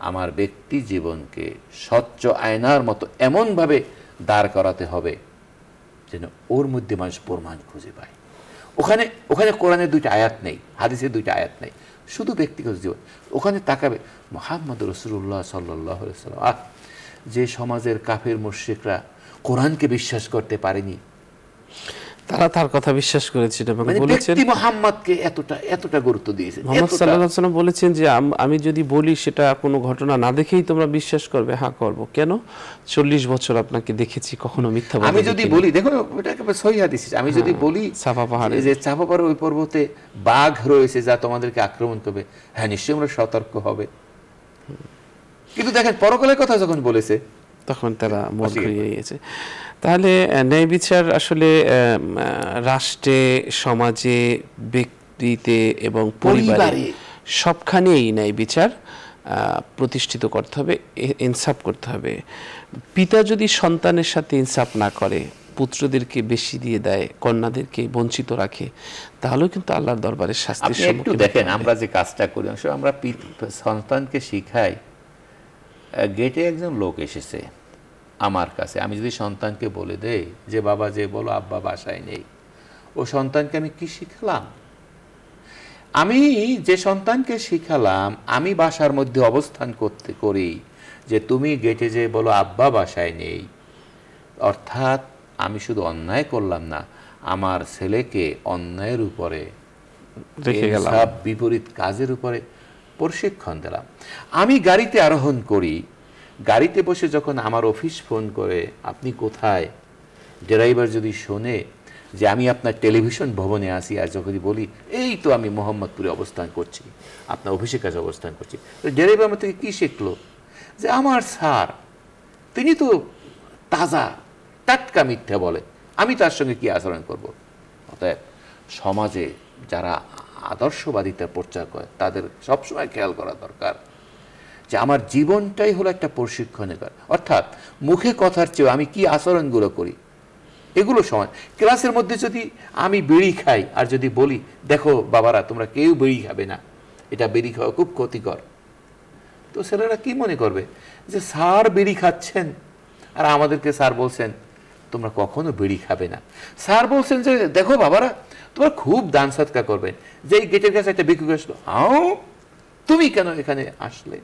আমার ব্যক্তি জীবনকে স্বচ্ছ আয়নার মতো এমনভাবে দাঁড় করাতে হবে যেন ওর মধ্যে মানুষ প্রমাণ খুঁজে পায়। ওখানে ওখানে কোরআনের 2টা আয়াত নেই, হাদিসের 2টা আয়াত নেই, শুধু ব্যক্তিগত জীবন। ওখানে তাকাবে মুহাম্মদ রাসূলুল্লাহ সাল্লাল্লাহু আলাইহি সাল্লাম। যে সমাজের কাফের মুশরিকরা কোরআনকে বিশ্বাস করতে পারেনি, তারা তার কথা বিশ্বাস করেছিল এবং বলেছেন, ব্যক্তি মুহাম্মদকে এতটা গুরুত্ব দিয়েছে। মুহাম্মদ সাল্লাল্লাহু আলাইহি ওয়াসাল্লাম বলেছেন যে আমি যদি বলি সেটা কোনো ঘটনা না দেখেই তোমরা বিশ্বাস করবে। হ্যাঁ করব, কেন? 40 বছর আপনাকে দেখেছি, কখনো মিথ্যা বলি। আমি যদি বলি, দেখো এটা একেবারে সহিহ হাদিস, আমি যদি বলি চাপা পাহাড়ে, যে চাপা পাহাড়ের ওই পর্বতে বাঘ রয়েছে যা তোমাদেরকে আক্রমণ করবে, হ্যাঁ নিশ্চয়ই আমরা সতর্ক হবে। কিন্তু দেখেন পরকালের কথা যখন বলেছে তখন তারা মন ঘুরিয়ে গিয়েছে। তাহলে ন্যায় বিচার আসলে রাষ্ট্রে, সমাজে, ব্যক্তিতে এবং পরিবারে সবখানেই ন্যায় বিচার প্রতিষ্ঠিত করতে হবে, ইনসাফ করতে হবে। পিতা যদি সন্তানের সাথে ইনসাফ না করে, পুত্রদেরকে বেশি দিয়ে দেয়, কন্যাদেরকে বঞ্চিত রাখে, তাহলেও কিন্তু আল্লাহর দরবারে শাস্তির সম্মুখীন হতে হবে। দেখেন আমরা যে কাজটা করি, আমরা সন্তানকে শিখাই। গেটে একজন লোক এসেছে আমার কাছে, আমি যদি সন্তানকে বলে দেই যে বাবা যে বলো আব্বা বাসায় নেই, ও সন্তানকে আমি কি শিখালাম? আমি যে সন্তানকে শিখালাম, আমি বাসার মধ্যে অবস্থান করি যে তুমি গেটে যে বলো আব্বা বাসায় নেই, অর্থাৎ আমি শুধু অন্যায় করলাম না, আমার ছেলেকে অন্যায়ের উপরে বিপরীত কাজের উপরে প্রশিক্ষণ দিলাম। আমি গাড়িতে আরোহণ করি, গাড়িতে বসে যখন আমার অফিস ফোন করে আপনি কোথায়, ড্রাইভার যদি শোনে যে আমি আপনার টেলিভিশন ভবনে আসি, আর যখন বলি এই তো আমি মোহাম্মদপুরে অবস্থান করছি, আপনার অফিসের কাছে অবস্থান করছি, তো ড্রাইভার আমার থেকে কী শিখলো? যে আমার স্যার তিনি তো তাজা টাটকা মিথ্যা বলে, আমি তার সঙ্গে কি আচরণ করব? অতএব সমাজে যারা আদর্শবাদিতার প্রচার করে তাদের সবসময় খেয়াল করা দরকার যে আমার জীবনটাই হলো একটা প্রশিক্ষণের কাজ। অর্থাৎ মুখে কথার চেয়ে আমি কি আচরণগুলো করি এগুলো সমান। ক্লাসের মধ্যে যদি আমি বিড়ি খাই আর যদি বলি দেখো বাবারা তোমরা কেউ বিড়ি খাবে না, এটা বিড়ি খাওয়া খুব ক্ষতিকর, তো ছেলেরা কি মনে করবে যে স্যার বিড়ি খাচ্ছেন আর আমাদেরকে স্যার বলছেন তোমরা কখনো বিড়ি খাবে না। স্যার বলছেন যে দেখো বাবারা তোমরা খুব দান সৎকার করবে, যে এই গেটের কাছে একটা ভিক্ষুক আসলো, হাও তুমি কেন এখানে আসলে,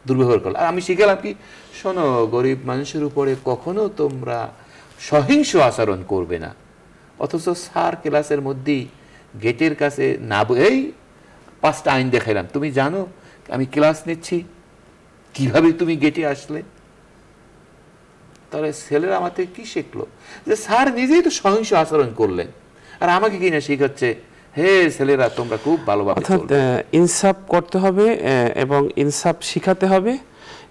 দুর্ব্যবহার করলো। আর আমি শিখালাম কি, শোনো গরিব মানুষের উপরে কখনো তোমরা সহিংস আচরণ করবে না। অথচ স্যার ক্লাসের মধ্যেই গেটের কাছে না, এই 5টা আইন দেখাইলাম, তুমি জানো আমি ক্লাস নিচ্ছি, কিভাবে তুমি গেটে আসলে? তাহলে ছেলেরা আমার থেকে কি শিখলো? যে স্যার নিজেই তো সহিংস আচরণ করলেন আর আমাকে কিনা শিখাচ্ছে হে ছেলেরা তোমরা খুব ভালোভাবে চলবে। ইনসাফ করতে হবে এবং ইনসাফ শিখাতে হবে।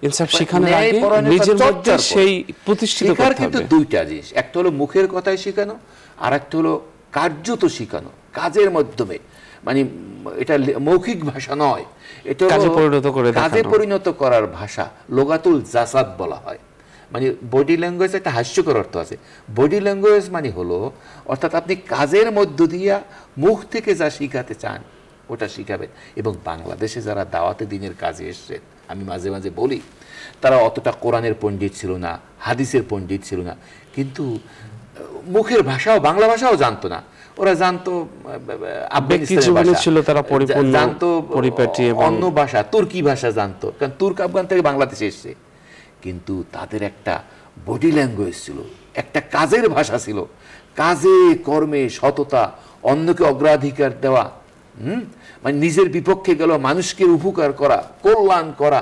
ইনসাফ শিখানোর আগে নিজের মধ্যে সেই প্রতিষ্ঠিত করতে হবে। কিন্তু 2টা জিনিস, একটা হলো মুখের কথায় শেখানো, আর একটা হলো কার্যত শেখানো, কাজের মাধ্যমে। মানে এটা মৌখিক ভাষা নয়, এটা কাজে পরিণত করার ভাষা, লোগাতুল জাসাদ বলা হয়। মানে বডি ল্যাঙ্গুয়েজ একটা হাস্যকর অর্থ আছে। বডি ল্যাঙ্গুয়েজ মানে হলো অর্থাৎ আপনি কাজের মধ্য দিয়া মুখ থেকে যা শিখাতে চান ওটা শিখাবেন। এবং বাংলাদেশে যারা দাওয়াতে দ্বীনের কাজে এসছেন, আমি মাঝে মাঝে বলি তারা অতটা কোরআনের পণ্ডিত ছিল না, হাদিসের পণ্ডিত ছিল না, কিন্তু মুখের ভাষাও বাংলা ভাষাও জানতো না। ওরা জানতো আফগানিস্তানের ভাষা, জানতো অন্য ভাষা, তুর্কি ভাষা জানতো, কারণ তুর্ক আফগান থেকে বাংলাদেশে এসছে। কিন্তু তাদের একটা বডি ল্যাঙ্গুয়েজ ছিল, একটা কাজের ভাষা ছিল, কাজে কর্মে সততা, অন্যকে অগ্রাধিকার দেওয়া, মানে নিজের বিপক্ষে গেল মানুষকে উপকার করা, কল্যাণ করা,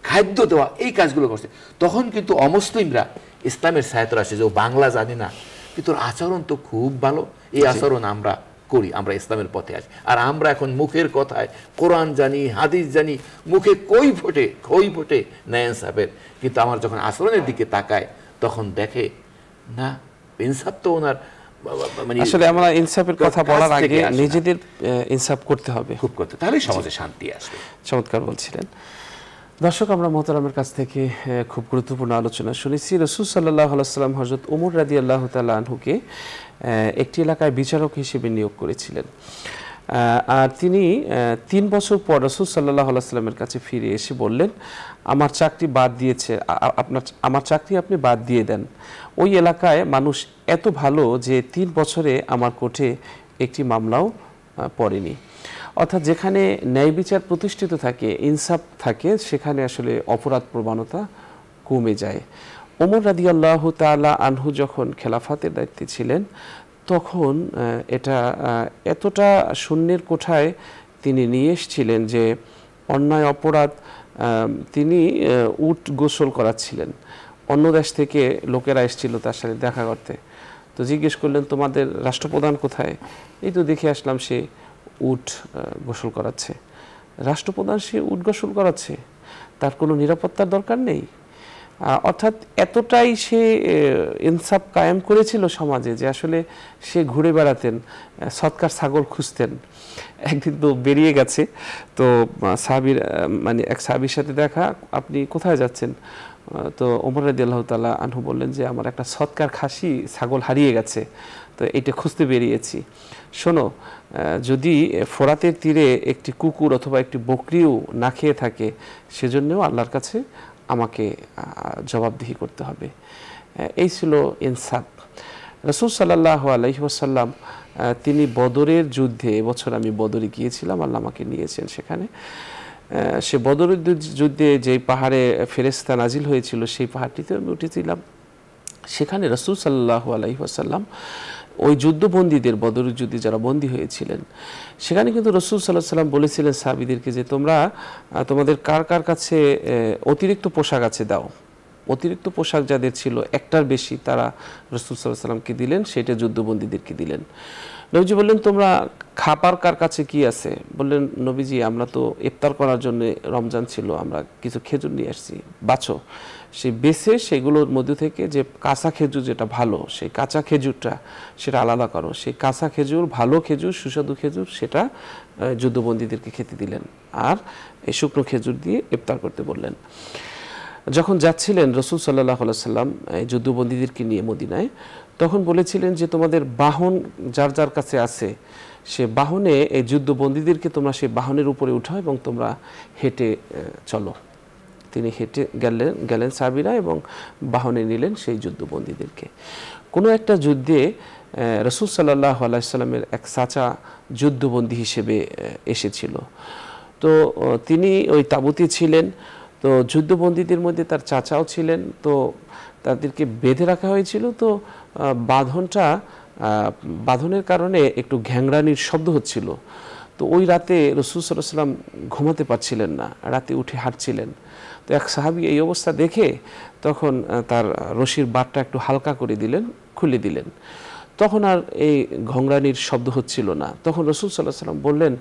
খাদ্য দেওয়া, এই কাজগুলো করছে। তখন কিন্তু অমুসলিমরা ইসলামের ছায়াতলে আসে যে ও বাংলা জানে না, কিন্তু ওর আচরণ তো খুব ভালো, এই আচরণ আমরা করি, আমরা ইসলামের পথে আসি। আর আমরা এখন মুখের কথায় কোরআন জানি, হাদিস জানি, মুখে কই ফোটে ন্যায় ইনসাফের, কিন্তু আমার যখন আচরণের দিকে তাকায় তখন দেখে না ইনসাফ তো ওনার মানে আসলে আমরা ইনসাফের কথা বলার আগে নিজেদের ইনসাফ করতে হবে, খুব করতে, তাহলে সমাজে শান্তি আসবে। চমৎকার বলছিলেন। দর্শক, আমরা মোহতারামের কাছ থেকে খুব গুরুত্বপূর্ণ আলোচনা শুনেছি। রাসূল সাল্লাল্লাহু আলাইহি ওয়াসাল্লাম হযরত ওমর রাদিয়াল্লাহু তাআলা আনহুকে একটি এলাকায় বিচারক হিসেবে নিয়োগ করেছিলেন। আর তিনি 3 বছর পর রাসূল সাল্লাল্লাহু আলাইহি ওয়াসাল্লামের কাছে ফিরে এসে বললেন, আমার চাকরি বাদ দিয়েছে, আমার চাকরি আপনি বাদ দিয়ে দেন। ওই এলাকায় মানুষ এত ভালো যে 3 বছরে আমার কোর্টে একটি মামলাও পড়েনি। অর্থাৎ যেখানে ন্যায় বিচার প্রতিষ্ঠিত থাকে, ইনসাফ থাকে, সেখানে আসলে অপরাধ প্রবণতা কমে যায়। ওমর রাদিয়াল্লাহু তাআলা আনহু যখন খেলাফতের দায়িত্বে ছিলেন, তখন এটা এতটা শূন্যের কোঠায় তিনি নিয়ে এসেছিলেন যে অন্যায় অপরাধ, তিনি উট গোসল করাচ্ছিলেন। অন্য দেশ থেকে লোকেরা এসেছিল তার সাথে দেখা করতে। তো জিজ্ঞেস করলেন, তোমাদের রাষ্ট্রপ্রধান কোথায়? এই তো দেখে আসলাম সে উট গোসল করাচ্ছে। রাষ্ট্রপ্রধান সে উট গোসল করাচ্ছে, তার কোনো নিরাপত্তার দরকার নেই। অর্থাৎ এতটাই সে ইনসাফ কায়েম করেছিল সমাজে যে আসলে সে ঘুরে বেড়াতেন, সৎকার ছাগল খুঁজতেন। একদিন তো বেরিয়ে গেছে, তো সাহাবীর মানে এক সাহাবীর সাথে দেখা, আপনি কোথায় যাচ্ছেন? তো ওমর রাদিয়াল্লাহু তাআলা আনহু বললেন যে আমার একটা সৎকার খাসি ছাগল হারিয়ে গেছে, তো এটা খুঁজতে বেরিয়েছি। শোনো, যদি ফোরাতের তীরে একটি কুকুর অথবা একটি বকরিও না খেয়ে থাকে, সেজন্যও আল্লাহর কাছে আমাকে জবাবদিহি করতে হবে। এই ছিল ইনসাফ। রাসূল সাল্লাল্লাহু আলাইহি ওয়াসাল্লাম তিনি বদরের যুদ্ধে, এবছর আমি বদরে গিয়েছিলাম, আল্লাহ আমাকে নিয়েছেন সেখানে। সে বদরের যুদ্ধে যেই পাহাড়ে ফেরেশতা নাজিল হয়েছিল, সেই পাহাড়টিতে আমি উঠেছিলাম। সেখানে রাসূল সাল্লাল্লাহু আলাইহি ওয়াসাল্লাম ওই যুদ্ধবন্দীদের, বদরের যুদ্ধে যারা বন্দী হয়েছিলেন, সেখানে কিন্তু রাসূল সাল্লাল্লাহু আলাইহি ওয়াসাল্লাম বলেছিলেন সাহাবীদেরকে যে তোমরা তোমাদের কার কার কাছে অতিরিক্ত পোশাক আছে দাও। অতিরিক্ত পোশাক যাদের ছিল একটার বেশি, তারা রাসূল সাল্লাল্লাহু আলাইহি ওয়াসাল্লামকে দিলেন, সেটা যুদ্ধবন্দীদেরকে দিলেন। নবীজি বললেন, তোমরা খাবার কার কাছে কি আছে? বললেন, নবীজি আমরা তো ইফতার করার জন্য, রমজান ছিল, আমরা কিছু খেজুর নিয়ে আসছি, বাছো। সে বেছে সেগুলোর মধ্যে থেকে যে কাঁচা খেজুর যেটা ভালো, সেই কাঁচা খেজুরটা সেটা আলাদা করো। সেই কাঁচা খেজুর, ভালো খেজুর, সুস্বাদু খেজুর, সেটা যুদ্ধবন্দীদেরকে খেতে দিলেন। আর এই শুকনো খেজুর দিয়ে ইফতার করতে বললেন। যখন যাচ্ছিলেন রাসূল সাল্লাল্লাহু আলাইহি ওয়াসাল্লাম যুদ্ধবন্দীদেরকে নিয়ে মদিনায়, তখন বলেছিলেন যে তোমাদের বাহন যার যার কাছে আছে, সে বাহনে এই যুদ্ধবন্দীদেরকে তোমরা সেই বাহনের উপরে উঠাও এবং তোমরা হেঁটে চলো। তিনি হেঁটে গেলেন সাহাবীরা এবং বাহনে নিলেন সেই যুদ্ধবন্দীদেরকে। কোনো একটা যুদ্ধে রাসূল সাল্লাল্লাহু আলাইহি ওয়াসাল্লামের এক চাচা যুদ্ধবন্দী হিসেবে এসেছিল। তো তিনি ওই তাঁবুতে ছিলেন। তো যুদ্ধবন্দীদের মধ্যে তার চাচাও ছিলেন। তো তাদেরকে বেঁধে রাখা হয়েছিল। তো বাঁধনের কারণে একটু ঘ্যাংরানির শব্দ হচ্ছিল। তো ওই রাতে রাসূল সাল্লাল্লাহু আলাইহি ওয়াসাল্লাম ঘুমাতে পারছিলেন না, রাতে উঠে হাঁটছিলেন। তো এক সাহাবী এই অবস্থা দেখে তখন তার রশির বারটা একটু হালকা করে দিলেন, খুলে দিলেন। তখন আর এই ঘংরানির শব্দ হচ্ছিল না। তখন রাসূল সাল্লাল্লাহু আলাইহি ওয়াসাল্লাম বললেন,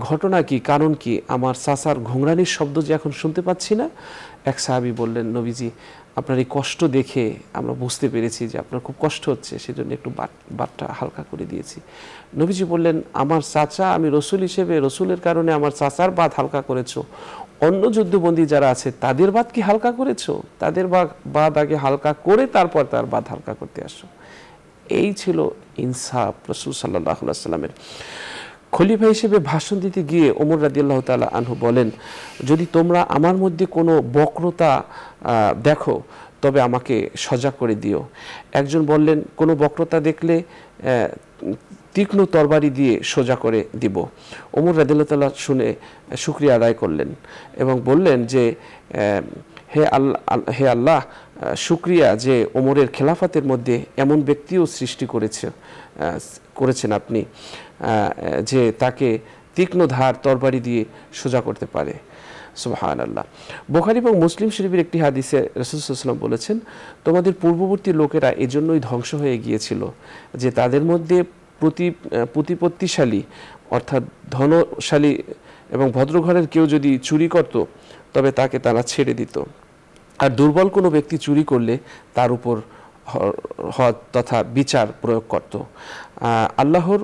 ঘটনা কি, কারণ কি? আমার চাচার ঘংরানির শব্দ যে এখন শুনতে পাচ্ছি না। এক সাহাবী বললেন, নবীজি আপনার এই কষ্ট দেখে আমরা বুঝতে পেরেছি যে আপনার খুব কষ্ট হচ্ছে, সেজন্য একটু বাতটা হালকা করে দিয়েছি। নবীজি বললেন, আমার চাচা, আমি রসুল হিসেবে, রসুলের কারণে আমার চাচার বাত হালকা করেছো, অন্য যুদ্ধবন্দী যারা আছে তাদের বাত কি হালকা করেছো? তাদের বাত আগে হালকা করে তারপর তার বাত হালকা করতে আসো। এই ছিল ইনসাফ রাসূল সাল্লাল্লাহু আলাইহি ওয়াসাল্লামের। খলিফা হিসেবে ভাষণ দিতে গিয়ে ওমর রাদিয়াল্লাহু তাআলা আনহু বলেন, যদি তোমরা আমার মধ্যে কোনো বক্রতা দেখো তবে আমাকে সজাগ করে দিও। একজন বললেন, কোনো বক্রতা দেখলে তীক্ষ্ণ তরবারি দিয়ে সোজা করে দিব। ওমর রাদিয়াল্লাহু তাআলা শুনে শুকরিয়া আদায় করলেন এবং বললেন যে হে আল্লাহ, শুকরিয়া যে ওমরের খেলাফতের মধ্যে এমন ব্যক্তিও সৃষ্টি করেছেন আপনি যে তাকে তীক্ষ্ণ ধার তরবারি দিয়ে সোজা করতে পারে। সুবহানাল্লাহ। বুখারী এবং মুসলিম শরীফের একটি হাদিসে রাসূল সাল্লাল্লাহু আলাইহি ওয়াসাল্লাম বলেছেন, তোমাদের পূর্ববর্তী লোকেরা এজন্যই ধ্বংস হয়ে গিয়েছিল যে তাদের মধ্যে প্রতিপত্তিশালী অর্থাৎ ধনশালী এবং ভদ্রঘরের কেউ যদি চুরি করত তবে তাকে তারা ছেড়ে দিত, আর দুর্বল কোনো ব্যক্তি চুরি করলে তার উপর হদ তথা বিচার প্রয়োগ করত। আল্লাহর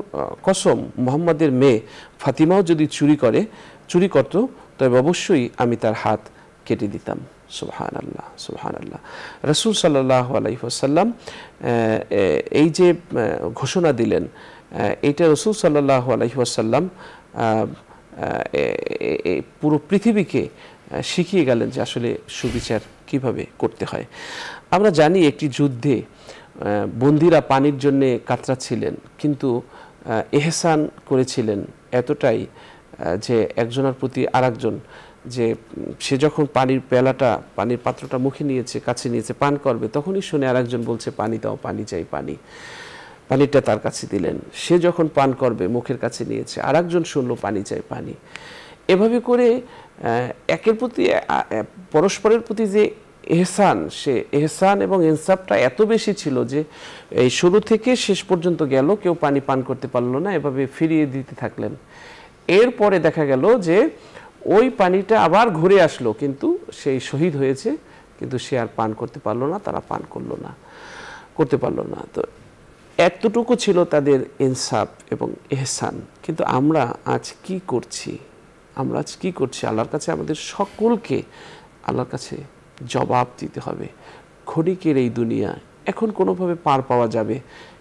কসম, মুহাম্মাদের মেয়ে ফাতিমাও যদি চুরি করত তবে অবশ্যই আমি তার হাত কেটে দিতাম। সুবহানাল্লাহ, সুবহানাল্লাহ। রাসূল সাল্লাল্লাহু আলাইহি ওয়াসাল্লাম এই যে ঘোষণা দিলেন, এইটা রাসূল সাল্লাল্লাহু আলাইহি ওয়াসাল্লাম পুরো পৃথিবীকে শিখিয়ে গেলেন যে আসলে সুবিচার কিভাবে করতে হয়। আমরা জানি একটি যুদ্ধে বন্দীরা পানির জন্য কাতরাচ্ছিলেন, কিন্তু ইহসান করেছিলেন এতটাই যে একজনের প্রতি আরেকজন, যে সে যখন পানির পাত্রটা মুখে নিয়েছে, কাছে নিয়েছে, পান করবে, তখনই শুনে আরেকজন বলছে পানি দাও, পানি চাই, পানিটা তার কাছে দিলেন। সে যখন পান করবে, মুখের কাছে নিয়েছে, আরেকজন শুনলো পানি চাই, পানি। এভাবে করে একের প্রতি পরস্পরের প্রতি যে এহসান এবং ইনসাফটা এত বেশি ছিল যে এই শুরু থেকে শেষ পর্যন্ত গেল, কেউ পানি পান করতে পারলো না, এভাবে ফিরিয়ে দিতে থাকলেন। এরপরে দেখা গেল যে ওই পানিটা আবার ঘুরে আসলো, কিন্তু সেই শহীদ হয়েছে, কিন্তু সে আর পান করতে পারলো না, তারা পান করতে পারলো না। তো এতটুকু ছিল তাদের ইনসাফ এবং ইহসান। কিন্তু আমরা আজ কি করছি? আল্লাহর কাছে আমাদের সকলকে আল্লাহর কাছে জবাব দিতে হবে। ক্ষণিকের এই দুনিয়া এখন কোনোভাবে পার পাওয়া যাবে,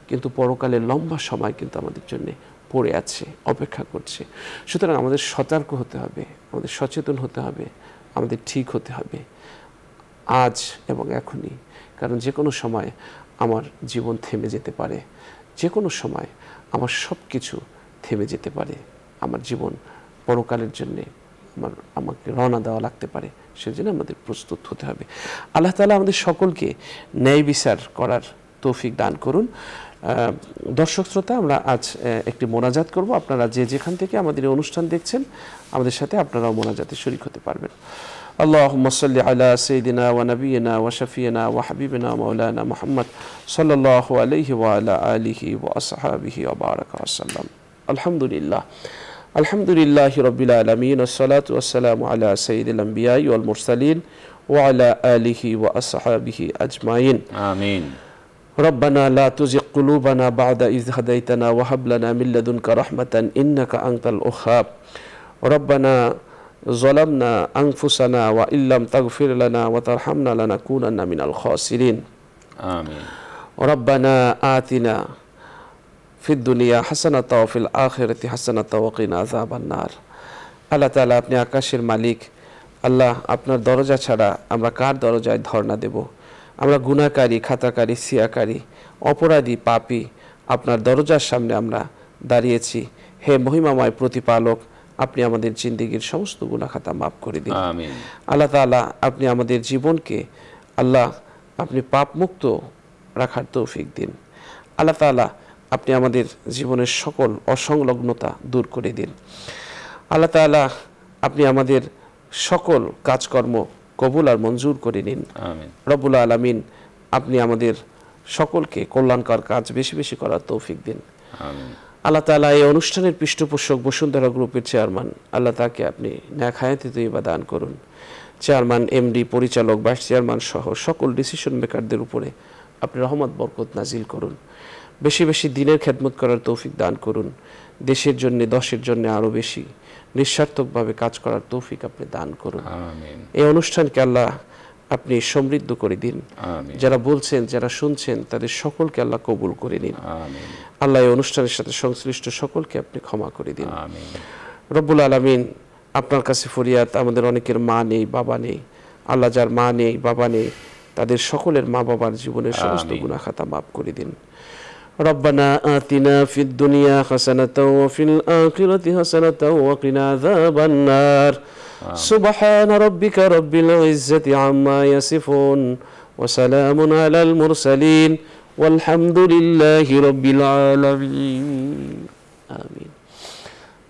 কিন্তু পরকালে লম্বা সময় কিন্তু আমাদের জন্য পড়ে আছে, অপেক্ষা করছে। সুতরাং আমাদের সতর্ক হতে হবে, আমাদের সচেতন হতে হবে, আমাদের ঠিক হতে হবে আজ এবং এখনই। কারণ যে কোনো সময় আমার জীবন থেমে যেতে পারে, যে কোনো সময় আমার সব কিছু থেমে যেতে পারে, আমার জীবন পরকালের জন্যে আমাকে রওনা দেওয়া লাগতে পারে। সেজন্য আমাদের প্রস্তুত হতে হবে। আল্লাহ তাআলা আমাদের সকলকে ন্যায় বিচার করার তৌফিক দান করুন। দর্শক শ্রোতা, আমরা আজ একটি মোনাজাত করব। আপনারা যেখান থেকে আমাদের এই অনুষ্ঠান দেখছেন, আমাদের সাথে আপনারাও মোনাজাতে শরীক হতে পারবেন। আল্লাহুম্মা সাল্লি আলা সাইয়্যিদিনা ওয়া নাবিয়িনা ওয়া শাফিয়িনা ওয়া হাবিবিনা মাওলানা মুহাম্মদ সাল্লাল্লাহু আলাইহি ওয়া আলা আলিহি ওয়া আসহাবিহি ওয়া বারাকা ওয়া সাল্লাম। আলহামদুলিল্লাহি রাব্বিল আলামিন, ওয়াসসালাতু ওয়াসসালামু আলা সাইয়্যিদিল আমবিয়াই ওয়াল মুরসালিন ওয়া আলা আলিহি ওয়া আসহাবিহি আজমাইন। আমিন। ربنا لا تزغ قلوبنا بعد إذ هديتنا وهب لنا من لدنك رحمة إنك أنت الوهاب. ربنا ظلمنا أنفسنا وإن لم تغفر لنا وترحمنا لنكونن من الخاسرين. آمين. ربنا آتنا في الدنيا حسنة وفي الآخرة حسنة وقنا عذاب النار. আল্লাহ তাআলা, আপনি আকাশের মালিক। আল্লাহ, আপনার দরজা ছাড়া আমরা কার দরজায় ধর্ণা দেব? আমরা গুনাহকারী, খাতাকারী, সিয়াকারী, অপরাধী, পাপী, আপনার দরজার সামনে আমরা দাঁড়িয়েছি। হে মহিমাময় প্রতিপালক, আপনি আমাদের জিন্দেগীর সমস্ত গুনাহ খাতা মাফ করে দিন। আমিন। আল্লাহ তাআলা, আপনি আমাদের জীবনকে আপনি পাপ মুক্ত রাখার তৌফিক দিন। আল্লাহ তাআলা, আপনি আমাদের জীবনের সকল অসংলগ্নতা দূর করে দিন। আল্লাহ তাআলা, আপনি আমাদের সকল কাজকর্ম কবুল আর মঞ্জুর করে নিন। আমিন। রব্বুল আলামিন, আপনি আমাদের সকলকে কল্যাণকর কাজ বেশি বেশি করার তৌফিক দিন। আমিন। আল্লাহ তাআলা, এই অনুষ্ঠানের পৃষ্ঠপোষক বসুন্ধরা গ্রুপের চেয়ারম্যান, আল্লাহ তাকে আপনি নেক হায়াতে তৈয়বা দান করুন। চেয়ারম্যান, এমডি, পরিচালক, ভাইস চেয়ারম্যান সহ সকল ডিসিশন মেকারদের উপরে আপনি রহমত বরকত নাজিল করুন। বেশি বেশি দিনের খেদমত করার তৌফিক দান করুন। দেশের জন্য, দশের জন্য আরও বেশি নিঃস্বার্থকভাবে কাজ করার তৌফিক আপনি দান করুন। আমিন। এই অনুষ্ঠানকে আল্লাহ আপনি সমৃদ্ধ করে দিন। আমিন। যারা বলছেন, যারা শুনছেন, তাদের সকলকে আল্লাহ কবুল করে নিন। আমিন। আল্লাহ এই অনুষ্ঠানের সাথে সংশ্লিষ্ট সকলকে আপনি ক্ষমা করে দিন। আমিন। রব্বুল আলামিন, আপনার কাছে ফরিয়াদ, আমাদের অনেকের মা নেই, বাবা নেই। আল্লাহ, যার মা নেই, বাবা নেই, তাদের সকলের মা বাবার জীবনের সমস্ত আমিন। গুনাহ খাতা মাফ করে দিন। ربنا آتنا في الدنيا حسنة وفي الآخرة حسنة وقنا عذاب النار سبحان ربك رب العزة عما يصفون وسلام على المرسلين والحمد لله رب العالمين آمين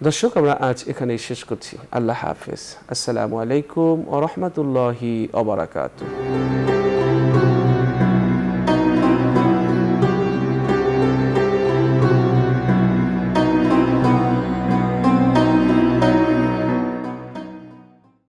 দর্শক আমরা আজ এখানেই শেষ করছি আল্লাহ হাফেজ আসসালামু আলাইকুম ওয়া রাহমাতুল্লাহি ওয়া বারাকাতুহু